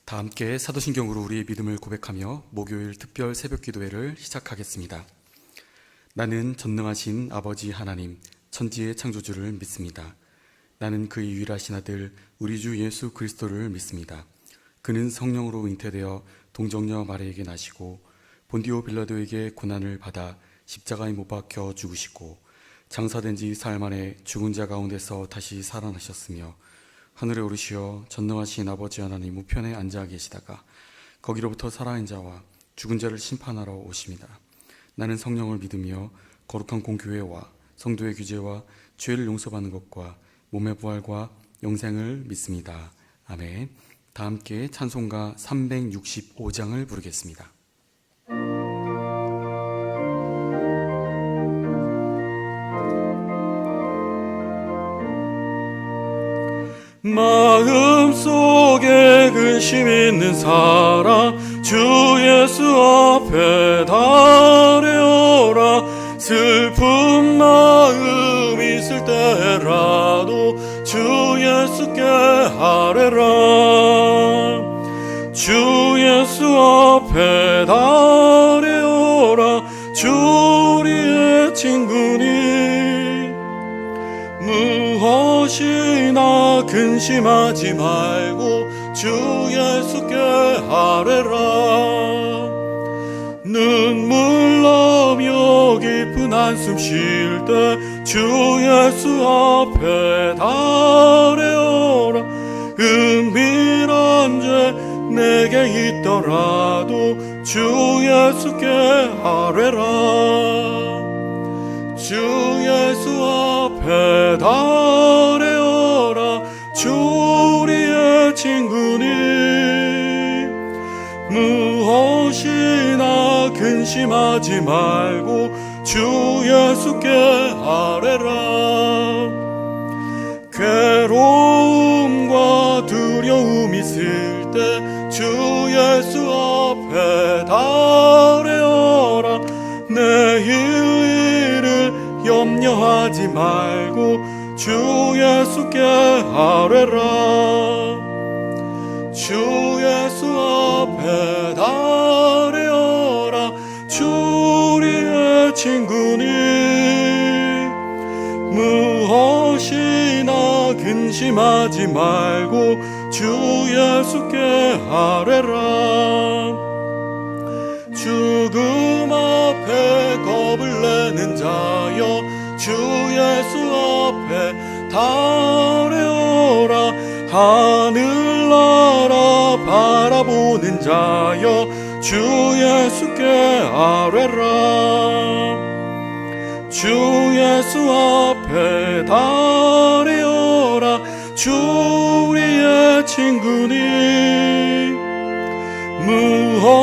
다 함께 사도신경으로 우리의 믿음을 고백하며 목요일 특별 새벽 기도회를 시작하겠습니다. 나는 전능하신 아버지 하나님, 천지의 창조주를 믿습니다. 나는 그의 유일하신 아들 우리 주 예수 그리스도를 믿습니다. 그는 성령으로 잉태되어 동정녀 마리에게 나시고 본디오 빌라도에게 고난을 받아 십자가에 못 박혀 죽으시고 장사된 지 사흘 만에 죽은 자 가운데서 다시 살아나셨으며 하늘에 오르시어 전능하신 아버지 하나님 우편에 앉아 계시다가 거기로부터 살아있는 자와 죽은 자를 심판하러 오십니다. 나는 성령을 믿으며 거룩한 공교회와 성도의 규제와 죄를 용서받는 것과 몸의 부활과 영생을 믿습니다. 아멘. 다 함께 찬송가 365장을 부르겠습니다. 마음속에 근심 있는 사람 주 예수 앞에 달려오라. 슬픈 마음 있을 때라도 주 예수께 아뢰라. 주 예수 앞에 달려오라. 주 우리의 친구니 무엇이나 근심하지 말고 주 예수께 아뢰라. 눈물 나며 깊은 한숨 쉴 때 주 예수 앞에 달려오라. 은밀한 죄 내게 있더라도 주 예수께 아뢰라. 주 예수 앞에 달려오라. 주 우리의 친구니 무엇이나 근심하지 말고 주 예수께 아뢰라. 괴로움과 두려움 있을 때 주 예수 앞에 달려오라. 내일 염려하지 말고 주 예수께 아뢰라. 주 예수 앞에 달려오라. 주 우리의 친구니 무엇이나 근심하지 말고 주 예수께 아뢰라. 죽음 앞에 겁을 내는 자여 주 예수 앞에 달려오라. 하늘나라 바라보는 자여 주 예수께 아뢰라. 주 예수 앞에 달려오라. 주 우리의 친구니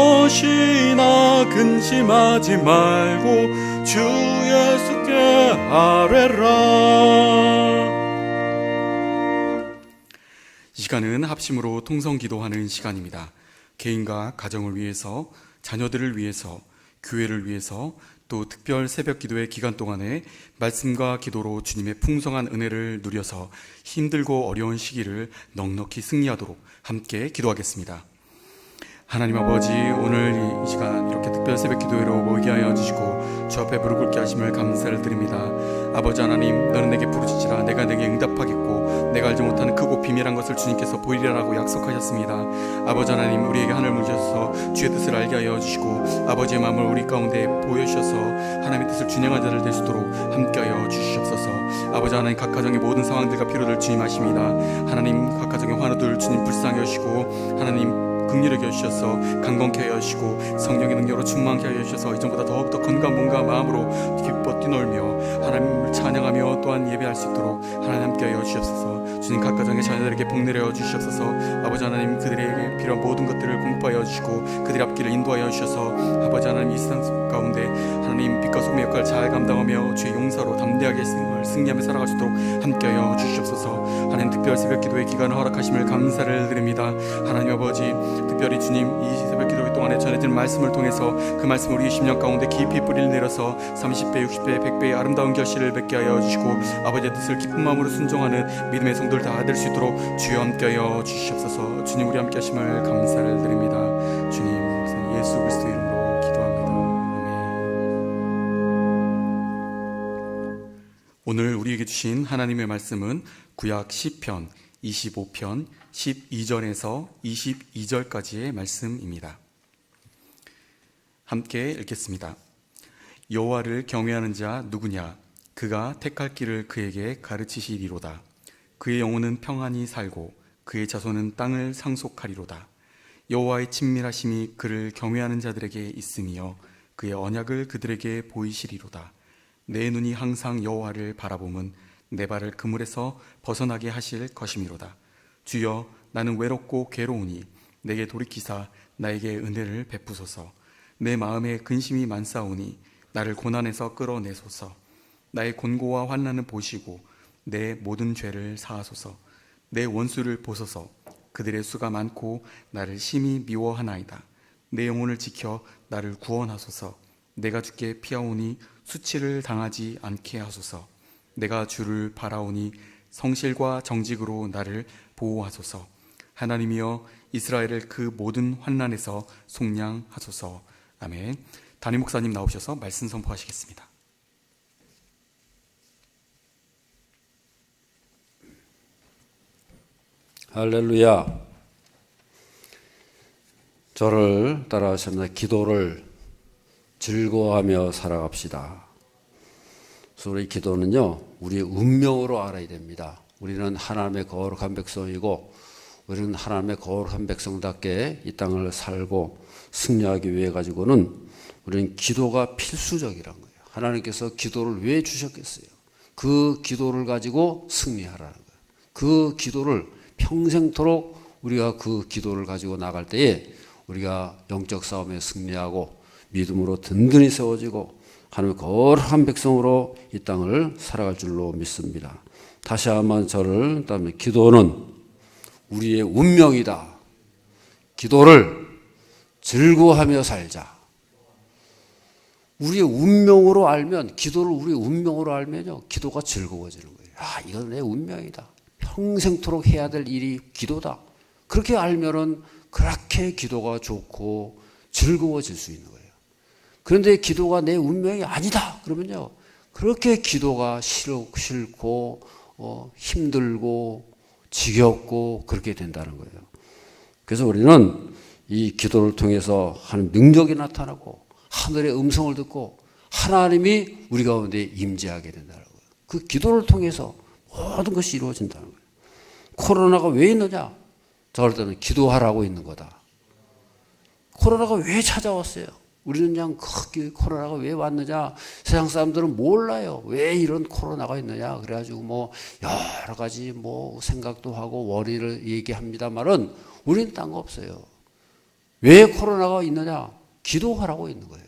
무엇이나 근심하지 말고 주 예수께 아뢰라. 이 시간은 합심으로 통성기도하는 시간입니다. 개인과 가정을 위해서, 자녀들을 위해서, 교회를 위해서, 또 특별 새벽기도의 기간 동안에 말씀과 기도로 주님의 풍성한 은혜를 누려서 힘들고 어려운 시기를 넉넉히 승리하도록 함께 기도하겠습니다. 하나님 아버지, 오늘 이 시간 이렇게 특별 새벽 기도회로 모이게 하여 주시고 주 앞에 무릎 꿇게 하심을 감사를 드립니다. 아버지 하나님, 너는 내게 부르짖으라. 내가 내게 응답하겠고 내가 알지 못하는 크고 비밀한 것을 주님께서 보이리라고 약속하셨습니다. 아버지 하나님, 우리에게 하늘을 물으셔서 주의 뜻을 알게 하여 주시고 아버지의 마음을 우리 가운데 보여주셔서 하나님의 뜻을 준행한 자들 될 수 있도록 함께하여 주시옵소서. 아버지 하나님, 각 가정의 모든 상황들과 필요를 주님 아십니다. 하나님, 각 가정의 환우들 주님 불쌍히 여시고 하나님 긍휼하게 해주셔서 강건케 하여 주시고 성령의 능력으로 충만케 하여 주셔서 이전보다 더욱더 건강한 몸과 마음으로 기뻐 뛰놀며 하나님을 찬양하며 또한 예배할 수 있도록 하나님 함께 하여 주시옵소서. 주님, 각 가정의 자녀들에게 복 내려 주시옵소서. 아버지 하나님, 그들에게 필요한 모든 것들을 공급하여 주시고 그들의 앞길을 인도하여 주셔서 아버지 하나님, 이 세상 가운데 하나님 빛과 소금의 역할을 잘 감당하며 주의 용사로 담대하게 승리하며 살아갈 수 있도록 함께 하여 주시옵소서. 하나님, 특별 새벽 기도의 기간을 허락하심을 감사를 드립니다. 하나님 아버지, 특별히 주님 이 새벽 기도 동안에 전해진 말씀을 통해서 그 말씀을 우리의 심령 가운데 깊이 뿌리를 내려서 30배, 60배, 100배의 아름다운 결실을 맺게 하여 주시고 아버지의 뜻을 기쁜 마음으로 순종하는 믿음의 성도들 다 될 수 있도록 주여 함께하여 주시옵소서. 주님 우리 함께 하심을 감사를 드립니다. 주님 예수 그리스도 이름으로 기도합니다. 아멘. 오늘 우리에게 주신 하나님의 말씀은 구약 시편 25편 12절에서 22절까지의 말씀입니다. 함께 읽겠습니다. 여호와를 경외하는 자 누구냐? 그가 택할 길을 그에게 가르치시리로다. 그의 영혼은 평안히 살고 그의 자손은 땅을 상속하리로다. 여호와의 친밀하심이 그를 경외하는 자들에게 있으며 그의 언약을 그들에게 보이시리로다. 내 눈이 항상 여호와를 바라보면 내 발을 그물에서 벗어나게 하실 것이미로다. 주여, 나는 외롭고 괴로우니 내게 돌이키사 나에게 은혜를 베푸소서. 내 마음에 근심이 많사오니 나를 고난에서 끌어내소서. 나의 곤고와 환난을 보시고 내 모든 죄를 사하소서. 내 원수를 보소서. 그들의 수가 많고 나를 심히 미워하나이다. 내 영혼을 지켜 나를 구원하소서. 내가 주께 피하오니 수치를 당하지 않게 하소서. 내가 주를 바라오니 성실과 정직으로 나를 보호하소서. 하나님이여, 이스라엘을 그 모든 환난에서 속량하소서. 아멘. 담임 목사님 나오셔서 말씀 선포하시겠습니다. 할렐루야. 저를 따라하십니다. 기도를 즐거워하며 살아갑시다. 그래서 우리 기도는요, 우리의 운명으로 알아야 됩니다. 우리는 하나님의 거룩한 백성이고, 우리는 하나님의 거룩한 백성답게 이 땅을 살고 승리하기 위해 가지고는 우리는 기도가 필수적이라는 거예요. 하나님께서 기도를 왜 주셨겠어요? 그 기도를 가지고 승리하라는 거예요. 그 기도를 평생토록 우리가 그 기도를 가지고 나갈 때에 우리가 영적 싸움에 승리하고 믿음으로 든든히 세워지고 하나님의 거룩한 백성으로 이 땅을 살아갈 줄로 믿습니다. 다시 한번 저를 따르며 기도는 우리의 운명이다. 기도를 즐거워하며 살자. 우리의 운명으로 알면, 기도를 우리의 운명으로 알면요, 기도가 즐거워지는 거예요. 아, 이건 내 운명이다. 평생토록 해야 될 일이 기도다. 그렇게 알면은 그렇게 기도가 좋고 즐거워질 수 있는 거예요. 그런데 기도가 내 운명이 아니다 그러면요, 그렇게 기도가 싫고 힘들고 지겹고 그렇게 된다는 거예요. 그래서 우리는 이 기도를 통해서 하나님 능력이 나타나고 하늘의 음성을 듣고 하나님이 우리 가운데 임재하게 된다는 거예요. 그 기도를 통해서 모든 것이 이루어진다는 거예요. 코로나가 왜 있느냐? 저럴 때는 기도하라고 있는 거다. 코로나가 왜 찾아왔어요? 우리는 그냥 코로나가 왜 왔느냐? 세상 사람들은 몰라요. 왜 이런 코로나가 있느냐? 그래가지고 뭐 여러 가지 뭐 생각도 하고 원인을 얘기합니다만은 우리는 딴 거 없어요. 왜 코로나가 있느냐? 기도하라고 있는 거예요.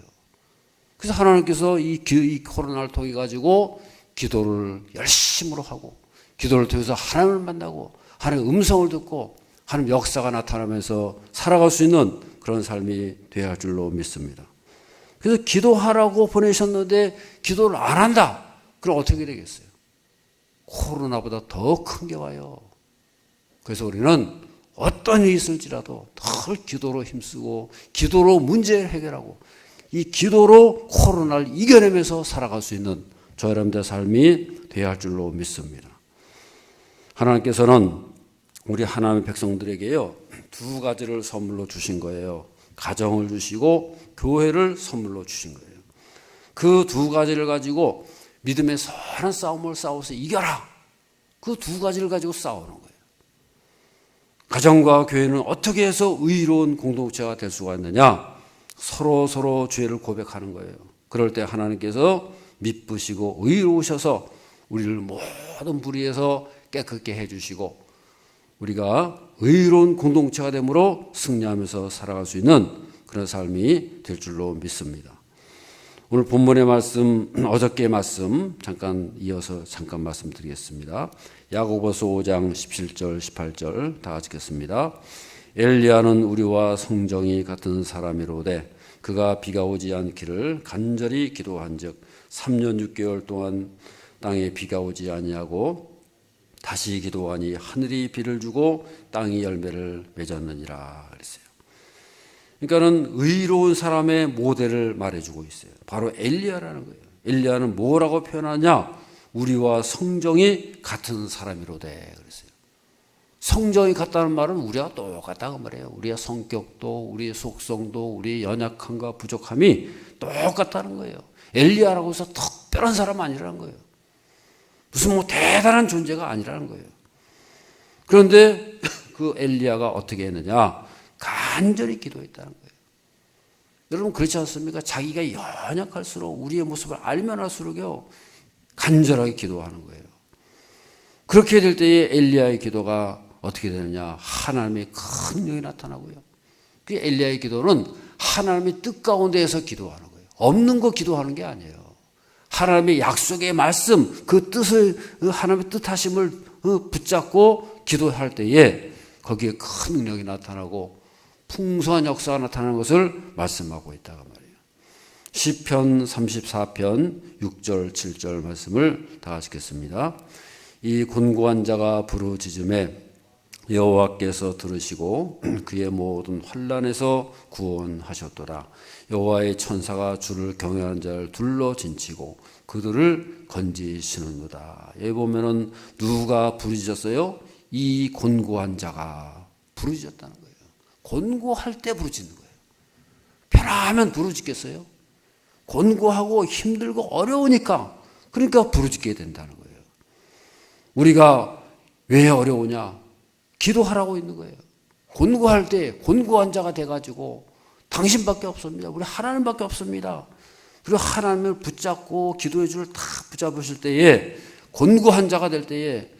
그래서 하나님께서 이 코로나를 통해 가지고 기도를 열심으로 하고 기도를 통해서 하나님을 만나고 하나님의 음성을 듣고 하나님 역사가 나타나면서 살아갈 수 있는 그런 삶이 되어야 할 줄로 믿습니다. 그래서 기도하라고 보내셨는데 기도를 안 한다. 그럼 어떻게 되겠어요? 코로나보다 더 큰 게 와요. 그래서 우리는 어떤 일이 있을지라도 늘 기도로 힘쓰고 기도로 문제를 해결하고 이 기도로 코로나를 이겨내면서 살아갈 수 있는 저 여러분들의 삶이 되어야 할 줄로 믿습니다. 하나님께서는 우리 하나님의 백성들에게요, 두 가지를 선물로 주신 거예요. 가정을 주시고 교회를 선물로 주신 거예요. 그 두 가지를 가지고 믿음의 선한 싸움을 싸워서 이겨라. 그 두 가지를 가지고 싸우는 거예요. 가정과 교회는 어떻게 해서 의로운 공동체가 될 수가 있느냐? 서로 죄를 고백하는 거예요. 그럴 때 하나님께서 미쁘시고 의로우셔서 우리를 모든 불의에서 깨끗게 해주시고 우리가 의로운 공동체가 되므로 승리하면서 살아갈 수 있는 그런 삶이 될 줄로 믿습니다. 오늘 본문의 말씀, 어저께의 말씀 잠깐 이어서 잠깐 말씀드리겠습니다. 야고보서 5장 17절 18절 다 같이 읽겠습니다. 엘리야는 우리와 성정이 같은 사람이로되 그가 비가 오지 않기를 간절히 기도한즉 3년 6개월 동안 땅에 비가 오지 아니하고 다시 기도하니 하늘이 비를 주고 땅이 열매를 맺었느니라 그랬어요. 그러니까는 의로운 사람의 모델을 말해주고 있어요. 바로 엘리야라는 거예요. 엘리야는 뭐라고 표현하냐? 우리와 성정이 같은 사람이로되 그랬어요. 성정이 같다는 말은 우리와 똑같다고 말해요. 우리의 성격도 우리의 속성도 우리의 연약함과 부족함이 똑같다는 거예요. 엘리야라고 해서 특별한 사람 아니라는 거예요. 무슨 뭐 대단한 존재가 아니라는 거예요. 그런데 그 엘리야가 어떻게 했느냐? 간절히 기도했다는 거예요. 여러분 그렇지 않습니까? 자기가 연약할수록 우리의 모습을 알면 할수록요 간절하게 기도하는 거예요. 그렇게 될 때에 엘리야의 기도가 어떻게 되느냐? 하나님의 큰 능력이 나타나고요. 그 엘리야의 기도는 하나님의 뜻 가운데에서 기도하는 거예요. 없는 거 기도하는 게 아니에요. 하나님의 약속의 말씀, 그 뜻을 하나님의 뜻하심을 붙잡고 기도할 때에 거기에 큰 능력이 나타나고 풍성한 역사가 나타나는 것을 말씀하고 있다고 말이에요. 시편 34편 6절 7절 말씀을 다 같이 읽겠습니다. 이 곤고한 자가 부르짖음에 여호와께서 들으시고 그의 모든 환난에서 구원하셨도다. 여호와의 천사가 주를 경외하는 자를 둘러 진치고 그들을 건지시는도다. 여기 보면은 누가 부르짖었어요? 이 곤고한 자가 부르짖었다는 거예요. 곤고할 때 부르짖는 거예요. 편하면 부르짖겠어요? 곤고하고 힘들고 어려우니까 그러니까 부르짖게 된다는 거예요. 우리가 왜 어려우냐? 기도하라고 있는 거예요. 곤고할 때 곤고한 자가 돼가지고 당신밖에 없습니다. 우리 하나님밖에 없습니다. 그리고 하나님을 붙잡고 기도의 줄을 다 붙잡으실 때에 곤고한 자가 될 때에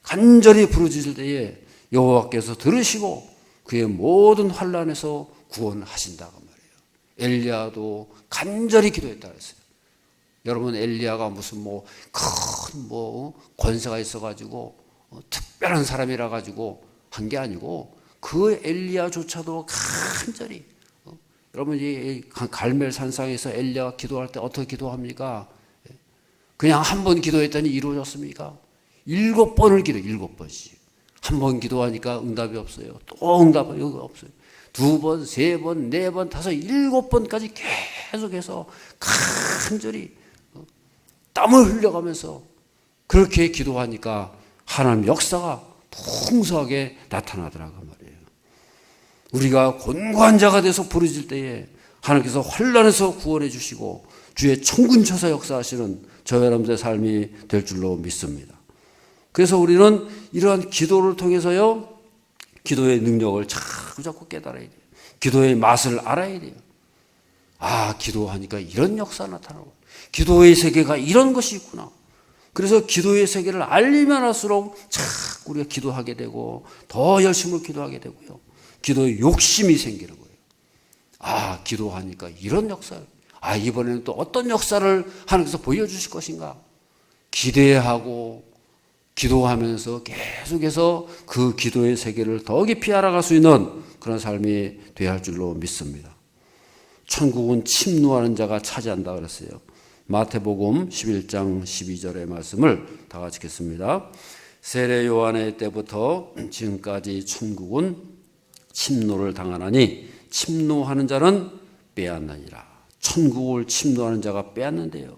간절히 부르짖을 때에 여호와께서 들으시고 그의 모든 환난에서 구원하신다고 말이에요. 엘리야도 간절히 기도했다 그랬어요. 여러분 엘리야가 무슨 큰 권세가 있어가지고 특별한 사람이라 가지고 한 게 아니고 그 엘리야조차도 간절히 여러분 이 갈멜 산상에서 엘리야가 기도할 때 어떻게 기도합니까? 그냥 한 번 기도했더니 이루어졌습니까? 7번을 기도 7번씩 한 번 기도하니까 응답이 없어요. 또 응답이 없어요. 2번, 3번, 4번, 5, 7번까지 계속해서 간절히 땀을 흘려가면서 그렇게 기도하니까 하나님 역사가 풍성하게 나타나더라고 말이에요. 우리가 곤고한 자가 돼서 부르짖을 때에 하나님께서 환난에서 구원해 주시고 주의 천군천사 역사하시는 저 여러분의 삶이 될 줄로 믿습니다. 그래서 우리는 이러한 기도를 통해서요 기도의 능력을 자꾸 깨달아야 돼요. 기도의 맛을 알아야 돼요. 아, 기도하니까 이런 역사가 나타나고 기도의 세계가 이런 것이 있구나. 그래서 기도의 세계를 알리면 할수록 자꾸 우리가 기도하게 되고 더 열심히 기도하게 되고요. 기도의 욕심이 생기는 거예요. 아, 기도하니까 이런 역사를. 아, 이번에는 또 어떤 역사를 하나님께서 보여주실 것인가. 기대하고 기도하면서 계속해서 그 기도의 세계를 더 깊이 알아갈 수 있는 그런 삶이 되어야 할 줄로 믿습니다. 천국은 침노하는 자가 차지한다 그랬어요. 마태복음 11장 12절의 말씀을 다 같이 읽겠습니다. 세례 요한의 때부터 지금까지 천국은 침노를 당하나니 침노하는 자는 빼앗느니라. 천국을 침노하는 자가 빼앗는데요.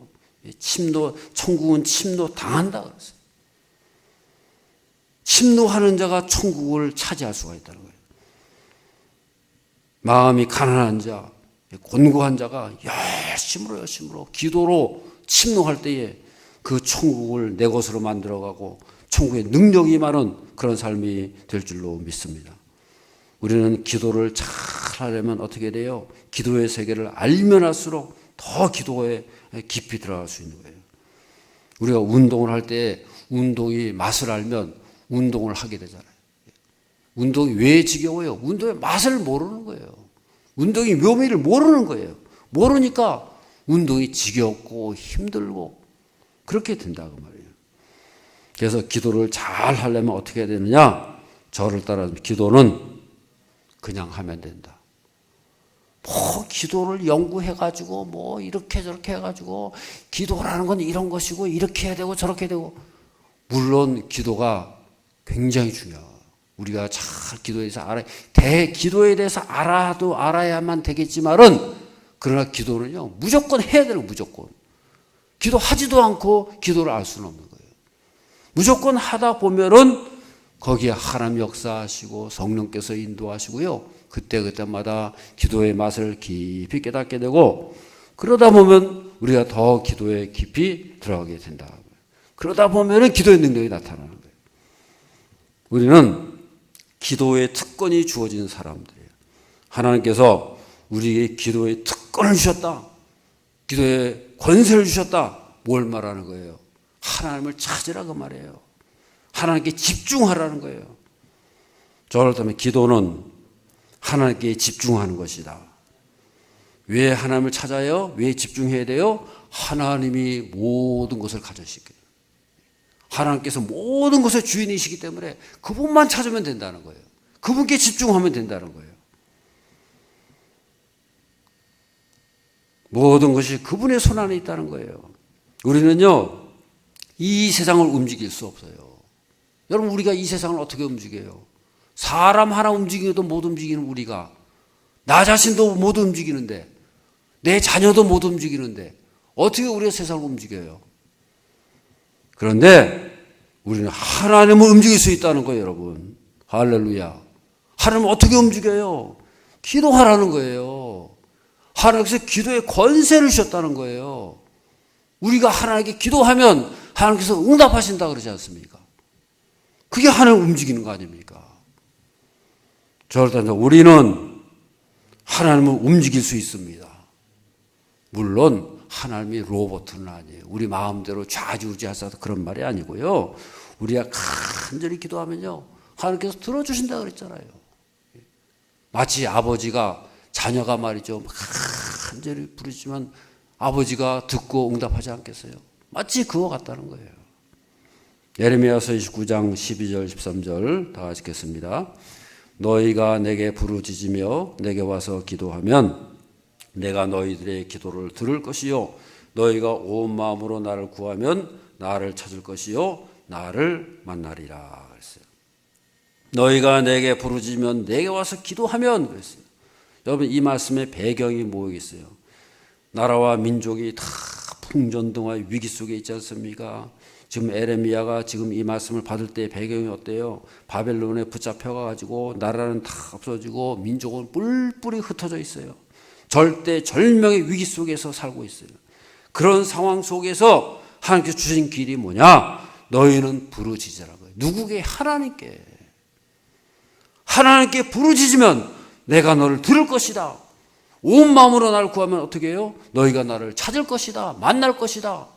천국은 침노 당한다 그랬어요. 침노하는 자가 천국을 차지할 수가 있다는 거예요. 마음이 가난한 자, 곤고한 자가 열심으로 기도로 침노할 때에 그 천국을 내 것으로 만들어가고 천국의 능력이 많은 그런 삶이 될 줄로 믿습니다. 우리는 기도를 잘 하려면 어떻게 돼요? 기도의 세계를 알면 할수록 더 기도에 깊이 들어갈 수 있는 거예요. 우리가 운동을 할 때 운동이 맛을 알면 운동을 하게 되잖아요. 운동이 왜 지겨워요? 운동의 맛을 모르는 거예요. 운동의 묘미를 모르는 거예요. 모르니까 운동이 지겹고 힘들고 그렇게 된다고 말이에요. 그래서 기도를 잘 하려면 어떻게 해야 되느냐? 저를 따라 기도는 그냥 하면 된다. 뭐 기도를 연구해가지고 뭐 이렇게 저렇게 해가지고 기도라는 건 이런 것이고 이렇게 해야 되고 저렇게 되고, 물론 기도가 굉장히 중요해요. 우리가 잘 기도에 대해서 기도에 대해서 알아야만 되겠지만은, 그러나 기도는요 무조건 해야 되는, 무조건 기도하지도 않고 기도를 알 수는 없는 거예요. 무조건 하다 보면은 거기에 하나님 역사하시고 성령께서 인도하시고요, 그때마다 기도의 맛을 깊이 깨닫게 되고, 그러다 보면 우리가 더 기도에 깊이 들어가게 된다. 그러다 보면은 기도의 능력이 나타나는 거예요. 우리는 기도의 특권이 주어진 사람들이에요. 하나님께서 우리에게 기도의 특권을 주셨다. 기도의 권세를 주셨다. 뭘 말하는 거예요? 하나님을 찾으라고 말해요. 하나님께 집중하라는 거예요. 그렇다면 기도는 하나님께 집중하는 것이다. 왜 하나님을 찾아요? 왜 집중해야 돼요? 하나님이 모든 것을 가져시켜요. 하나님께서 모든 것의 주인이시기 때문에 그분만 찾으면 된다는 거예요. 그분께 집중하면 된다는 거예요. 모든 것이 그분의 손 안에 있다는 거예요. 우리는요 이 세상을 움직일 수 없어요. 여러분, 우리가 이 세상을 어떻게 움직여요? 사람 하나 움직여도 못 움직이는 우리가, 나 자신도 못 움직이는데, 내 자녀도 못 움직이는데 어떻게 우리가 세상을 움직여요? 그런데 우리는 하나님을 움직일 수 있다는 거예요, 여러분. 할렐루야. 하나님을 어떻게 움직여요? 기도하라는 거예요. 하나님께서 기도의 권세를 주셨다는 거예요. 우리가 하나님께 기도하면 하나님께서 응답하신다 그러지 않습니까? 그게 하나님을 움직이는 거 아닙니까? 그렇다면 우리는 하나님을 움직일 수 있습니다. 물론 하나님이 로봇은 아니에요. 우리 마음대로 좌지우지하셔서 그런 말이 아니고요. 우리가 간절히 기도하면요 하나님께서 들어주신다 그랬잖아요. 마치 아버지가 자녀가 말이죠 간절히 부르지만 아버지가 듣고 응답하지 않겠어요? 마치 그와 같다는 거예요. 예레미야서 29장 12절 13절 다 같이 읽겠습니다. 너희가 내게 부르짖으며 내게 와서 기도하면 내가 너희들의 기도를 들을 것이요 너희가 온 마음으로 나를 구하면 나를 찾을 것이요 나를 만나리라 그랬어요. 너희가 내게 부르짖으면 내게 와서 기도하면 그랬어요. 여러분, 이 말씀의 배경이 뭐겠어요? 나라와 민족이 다 풍전등화의 위기 속에 있지 않습니까? 지금 에레미야가 지금 이 말씀을 받을 때 배경이 어때요? 바벨론에 붙잡혀가지고 나라는 다 없어지고 민족은 뿔뿔이 흩어져 있어요. 절대 절명의 위기 속에서 살고 있어요. 그런 상황 속에서 하나님께서 주신 길이 뭐냐? 너희는 부르짖으라고요. 누구게? 하나님께. 하나님께 부르짖으면 내가 너를 들을 것이다. 온 마음으로 나를 구하면 어떻게 해요? 너희가 나를 찾을 것이다. 만날 것이다.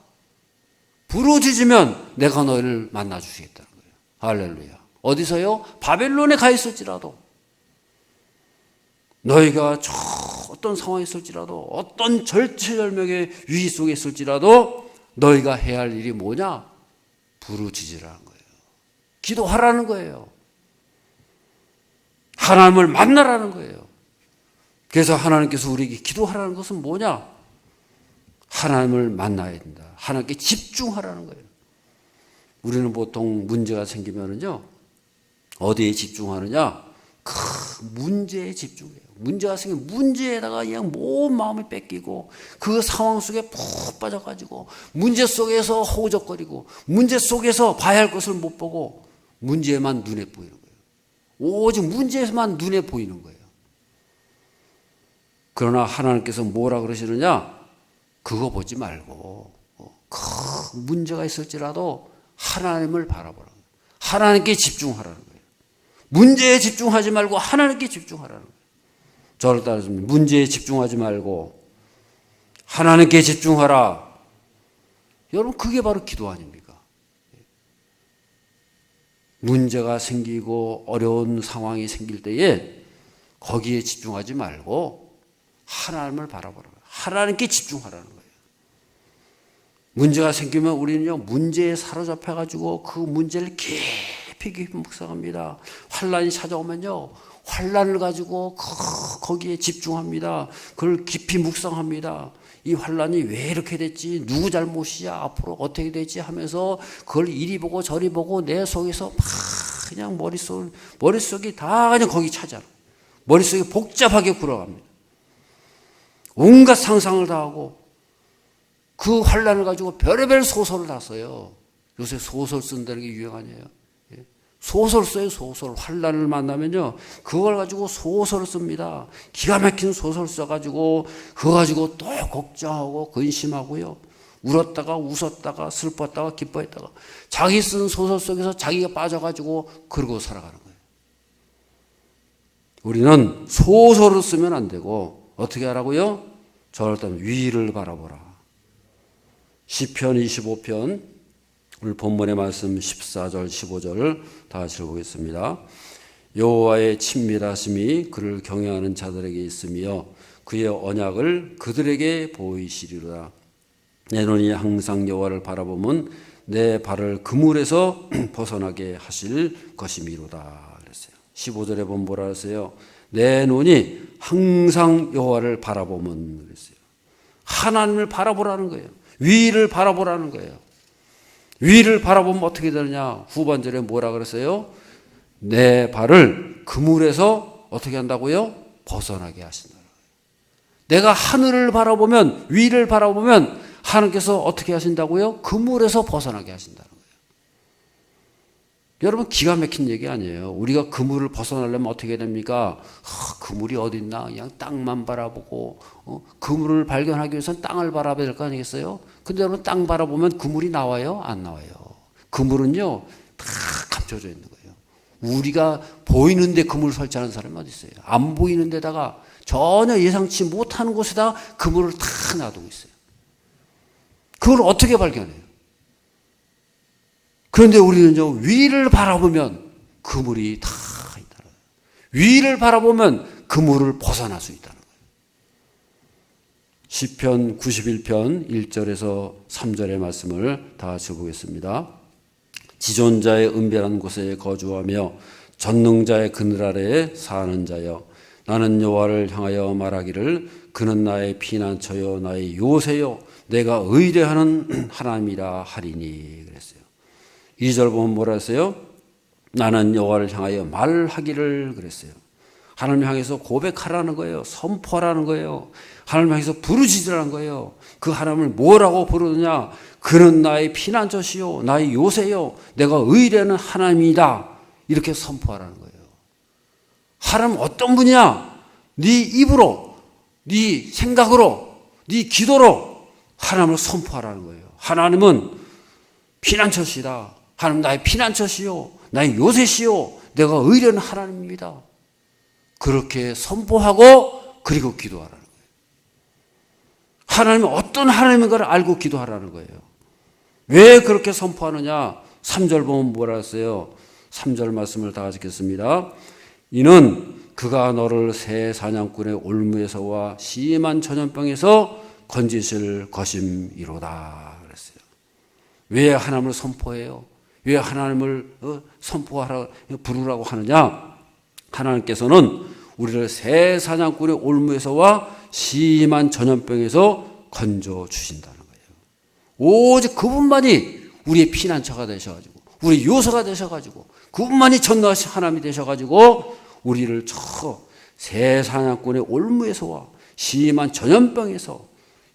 부르짖으면 내가 너희를 만나 주시겠다는 거예요. 할렐루야. 어디서요? 바벨론에 가 있을지라도, 너희가 저 어떤 상황에 있을지라도, 어떤 절체절명의 위기 속에 있을지라도 너희가 해야 할 일이 뭐냐? 부르짖으라는 거예요. 기도하라는 거예요. 하나님을 만나라는 거예요. 그래서 하나님께서 우리에게 기도하라는 것은 뭐냐? 하나님을 만나야 된다. 하나님께 집중하라는 거예요. 우리는 보통 문제가 생기면은요, 어디에 집중하느냐? 그 문제에 집중해요. 문제가 생기면 문제에다가 그냥 온 마음을 뺏기고 그 상황 속에 푹 빠져가지고 문제 속에서 허우적거리고 문제 속에서 봐야 할 것을 못 보고 문제만 눈에 보이는 거예요. 오직 문제에서만 눈에 보이는 거예요. 그러나 하나님께서 뭐라 그러시느냐? 그거 보지 말고 그 문제가 있을지라도 하나님을 바라보라. 하나님께 집중하라는 거예요. 문제에 집중하지 말고 하나님께 집중하라는 거예요. 저를 따라서 문제에 집중하지 말고 하나님께 집중하라. 여러분, 그게 바로 기도 아닙니까? 문제가 생기고 어려운 상황이 생길 때에 거기에 집중하지 말고 하나님을 바라보라. 하나님께 집중하라는 거예요. 문제가 생기면 우리는요, 문제에 사로잡혀가지고 그 문제를 깊이 묵상합니다. 환란이 찾아오면요, 환난을 가지고 거기에 집중합니다. 그걸 깊이 묵상합니다. 이 환난이 왜 이렇게 됐지? 누구 잘못이야? 앞으로 어떻게 되지? 하면서 그걸 이리 보고 저리 보고 내 속에서 막 그냥 머릿속이 다 그냥 거기 찾아. 머릿속이 복잡하게 굴어갑니다. 온갖 상상을 다 하고 그 환난을 가지고 별의별 소설을 다 써요. 요새 소설 쓴다는 게 유행 아니에요? 소설 써요, 소설. 환난을 만나면요, 그걸 가지고 소설을 씁니다. 기가 막힌 소설 써가지고, 그거 가지고 또 걱정하고, 근심하고요. 울었다가, 웃었다가, 슬펐다가, 기뻐했다가, 자기 쓴 소설 속에서 자기가 빠져가지고, 그러고 살아가는 거예요. 우리는 소설을 쓰면 안 되고, 어떻게 하라고요? 저럴 때는 위를 바라보라. 시편 25편, 오늘 본문의 말씀 14절 15절 다 같이 읽어보겠습니다. 여호와의 친밀하심이 그를 경외하는 자들에게 있으며 그의 언약을 그들에게 보이시리로다. 내 눈이 항상 여호와를 바라보면 내 발을 그물에서 벗어나게 하실 것이미로다 그랬어요. 15절에 보면 뭐라 했어요? 내 눈이 항상 여호와를 바라보면 그랬어요. 하나님을 바라보라는 거예요. 위를 바라보라는 거예요. 위를 바라보면 어떻게 되느냐? 후반절에 뭐라 그랬어요? 내 발을 그물에서 어떻게 한다고요? 벗어나게 하신다. 내가 하늘을 바라보면, 위를 바라보면 하나님께서 어떻게 하신다고요? 그물에서 벗어나게 하신다는 거예요. 여러분, 기가 막힌 얘기 아니에요. 우리가 그물을 벗어나려면 어떻게 됩니까? 그물이 어디 있나? 그냥 땅만 바라보고, 그물을 발견하기 위해서는 땅을 바라봐야 될 거 아니겠어요? 근데 여러분, 땅 바라보면 그물이 나와요? 안 나와요? 그물은요, 다 감춰져 있는 거예요. 우리가 보이는데 그물 설치하는 사람이 어디 있어요? 안 보이는 데다가 전혀 예상치 못하는 곳에다 그물을 다 놔두고 있어요. 그걸 어떻게 발견해요? 그런데 우리는요, 위를 바라보면 그물이 다 있다는 거예요. 위를 바라보면 그물을 벗어날 수 있다는 거예요. 시편 91편 1절에서 3절의 말씀을 다 같이 보겠습니다. 지존자의 은별한 곳에 거주하며 전능자의 그늘 아래에 사는 자여, 나는 여호와를 향하여 말하기를 그는 나의 피난처요 나의 요새요 내가 의뢰하는 하나님이라 하리니 그랬어요. 2절 보면 뭐라 했어요? 나는 여호와를 향하여 말하기를 그랬어요. 하나님 향해서 고백하라는 거예요. 선포하라는 거예요. 하나님 향해서 부르짖으라는 거예요. 그 하나님을 뭐라고 부르느냐? 그는 나의 피난처시요 나의 요새요 내가 의뢰하는 하나님이다. 이렇게 선포하라는 거예요. 하나님 어떤 분이냐? 네 입으로, 네 생각으로, 네 기도로 하나님을 선포하라는 거예요. 하나님은 피난처시다. 하나님 나의 피난처시요 나의 요새시요 내가 의뢰하는 하나님입니다. 그렇게 선포하고 그리고 기도하라는 거예요. 하나님은 어떤 하나님인가를 알고 기도하라는 거예요. 왜 그렇게 선포하느냐? 3절 보면 뭐라 했어요? 3절 말씀을 다 같이 읽겠습니다. 이는 그가 너를 새 사냥꾼의 올무에서와 심한 전염병에서 건지실 것임이로다 그랬어요. 왜 하나님을 선포해요? 왜 하나님을 선포하라 부르라고 하느냐? 하나님께서는 우리를 새 사냥꾼의 올무에서와 심한 전염병에서 건져 주신다는 거예요. 오직 그분만이 우리의 피난처가 되셔가지고, 우리 요소가 되셔가지고, 그분만이 전능하신 하나님이 되셔가지고 우리를 저 새 사냥꾼의 올무에서와 심한 전염병에서,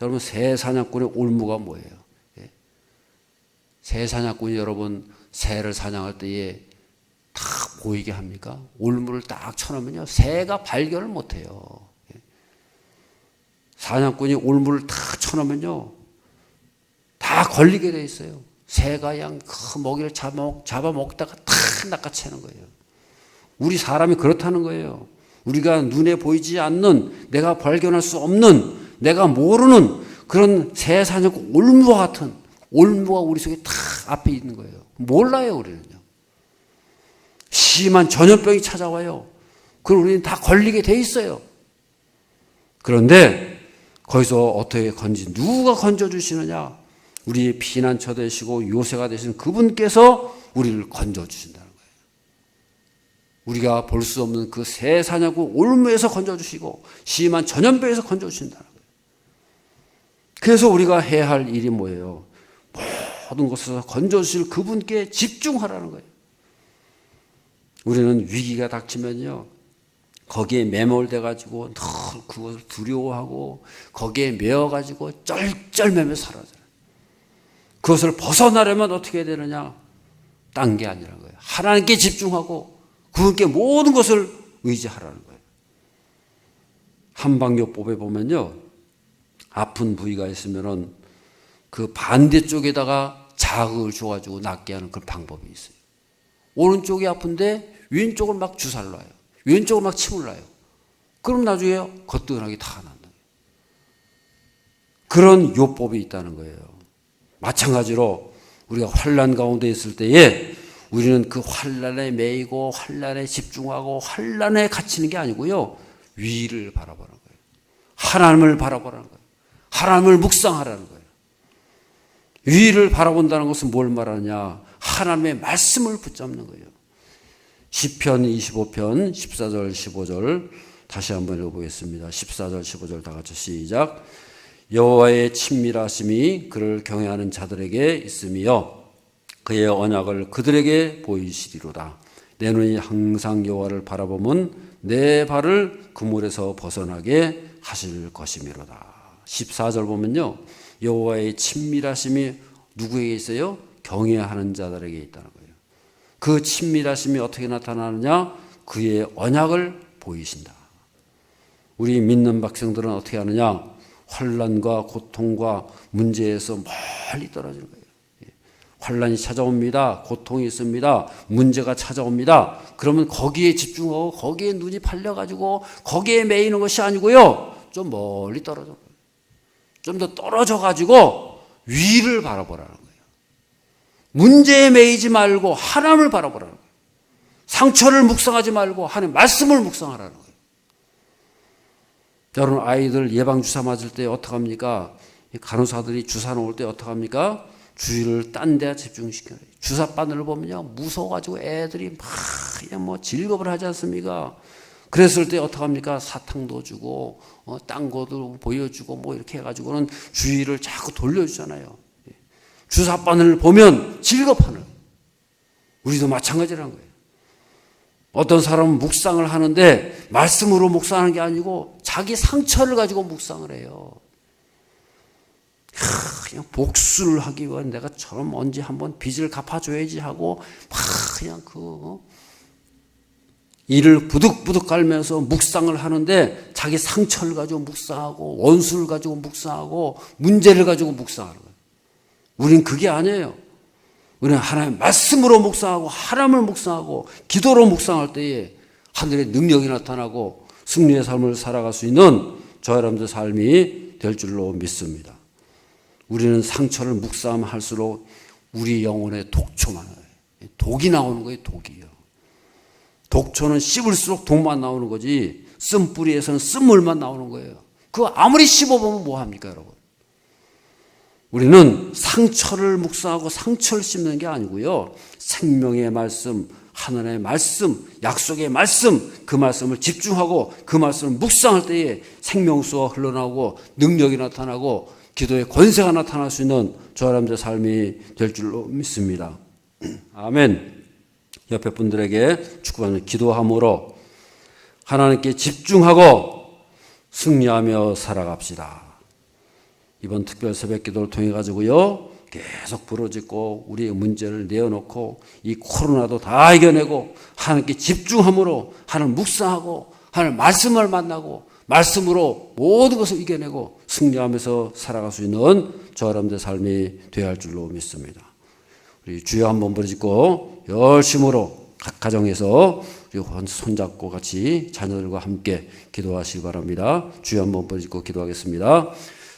여러분 새 사냥꾼의 올무가 뭐예요? 새 사냥꾼이 여러분 새를 사냥할 때에 다 보이게 합니까? 올무를 딱 쳐놓으면요 새가 발견을 못해요. 사냥꾼이 올무를 딱 쳐놓으면요 다 걸리게 돼 있어요. 새가 그냥 그 먹이를 잡아먹다가 탁 낚아채는 거예요. 우리 사람이 그렇다는 거예요. 우리가 눈에 보이지 않는, 내가 발견할 수 없는, 내가 모르는 그런 새 사냥꾼 올무와 같은 올무가 우리 속에 탁 앞에 있는 거예요. 몰라요 우리는요. 심한 전염병이 찾아와요. 그걸 우리는 다 걸리게 돼 있어요. 그런데 거기서 어떻게 누가 건져주시느냐? 우리의 피난처 되시고 요새가 되시는 그분께서 우리를 건져주신다는 거예요. 우리가 볼 수 없는 그 새 사냥꾼 올무에서 건져주시고 심한 전염병에서 건져주신다는 거예요. 그래서 우리가 해야 할 일이 뭐예요? 모든 것에서 건져주실 그분께 집중하라는 거예요. 우리는 위기가 닥치면요, 거기에 매몰돼가지고 늘 그것을 두려워하고 거기에 매여가지고 쩔쩔매며 살아요. 그것을 벗어나려면 어떻게 해야 되느냐? 딴 게 아니라는 거예요. 하나님께 집중하고 그분께 모든 것을 의지하라는 거예요. 한방요법에 보면요, 아픈 부위가 있으면은 그 반대쪽에다가 자극을 줘가지고 낫게 하는 그런 방법이 있어요. 오른쪽이 아픈데 왼쪽을 막 주사를 놔요. 왼쪽을 막 침을 놔요. 그럼 나중에 거뜬하게 다 난다. 그런 요법이 있다는 거예요. 마찬가지로 우리가 환난 가운데 있을 때에 우리는 그 환난에 매이고 환난에 집중하고 환난에 갇히는 게 아니고요, 위를 바라보는 거예요. 하나님을 바라보라는 거예요. 하나님을 묵상하라는 거예요. 위를 바라본다는 것은 뭘 말하느냐? 하나님의 말씀을 붙잡는 거예요. 시편 25편 14절 15절 다시 한번 읽어보겠습니다. 14절 15절 다 같이 시작. 여호와의 친밀하심이 그를 경외하는 자들에게 있으며 그의 언약을 그들에게 보이시리로다. 내 눈이 항상 여호와를 바라보면 내 발을 그물에서 벗어나게 하실 것이미로다. 14절 보면요, 여호와의 친밀하심이 누구에게 있어요? 경외하는 자들에게 있다는 거예요. 그 친밀하심이 어떻게 나타나느냐? 그의 언약을 보이신다. 우리 믿는 백성들은 어떻게 하느냐? 환난과 고통과 문제에서 멀리 떨어지는 거예요. 환난이 찾아옵니다. 고통이 있습니다. 문제가 찾아옵니다. 그러면 거기에 집중하고 거기에 눈이 팔려가지고 거기에 매이는 것이 아니고요, 좀 멀리 떨어져, 좀 더 떨어져가지고 위를 바라보라는 거예요. 문제에 매이지 말고 하나님을 바라보라는 거예요. 상처를 묵상하지 말고 하나님 말씀을 묵상하라는 거예요. 여러분, 아이들 예방주사 맞을 때 어떡합니까? 간호사들이 주사 놓을 때 어떡합니까? 주의를 딴 데 집중시켜요. 주사 바늘을 보면요, 무서워가지고 애들이 막 그냥 뭐 즐겁을 하지 않습니까? 그랬을 때 어떡합니까? 사탕도 주고 딴 것도 보여주고 뭐 이렇게 해가지고는 주의를 자꾸 돌려주잖아요. 주사 바늘을 보면 즐겁하는 거예요. 우리도 마찬가지라는 거예요. 어떤 사람은 묵상을 하는데 말씀으로 묵상하는 게 아니고 자기 상처를 가지고 묵상을 해요. 그냥 복수를 하기 위해 내가 저럼 언제 한번 빚을 갚아줘야지 하고 막 그냥 이를 부득부득 깔면서 묵상을 하는데 자기 상처를 가지고 묵상하고 원수를 가지고 묵상하고 문제를 가지고 묵상하는 거예요. 우린 그게 아니에요. 우리는 하나님의 말씀으로 묵상하고 하나님을 묵상하고 기도로 묵상할 때에 하늘의 능력이 나타나고 승리의 삶을 살아갈 수 있는 저 여러분들 삶이 될 줄로 믿습니다. 우리는 상처를 묵상할수록 우리 영혼에 독초만 나요. 독이 나오는 거예요. 독이요. 독초는 씹을수록 독만 나오는 거지 쓴뿌리에서는 쓴물만 나오는 거예요. 그거 아무리 씹어보면 뭐합니까, 여러분? 우리는 상처를 묵상하고 상처를 씹는 게 아니고요, 생명의 말씀, 하나님의 말씀, 약속의 말씀, 그 말씀을 집중하고 그 말씀을 묵상할 때에 생명수가 흘러나오고 능력이 나타나고 기도의 권세가 나타날 수 있는 저 여러분들의 삶이 될 줄로 믿습니다. 아멘. 옆에 분들에게 축복하는 기도함으로 하나님께 집중하고 승리하며 살아갑시다. 이번 특별 새벽 기도를 통해 가지고요, 계속 부르짖고 우리의 문제를 내어놓고 이 코로나도 다 이겨내고 하나님께 집중함으로 하나님 묵상하고 하나님 말씀을 만나고 말씀으로 모든 것을 이겨내고 승리하면서 살아갈 수 있는 저 여러분들의 삶이 되어야 할 줄로 믿습니다. 우리 주여 한번 부르짖고 열심으로 각 가정에서 손잡고 같이 자녀들과 함께 기도하시기 바랍니다. 주여 한번 부르짖고 기도하겠습니다.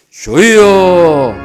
주여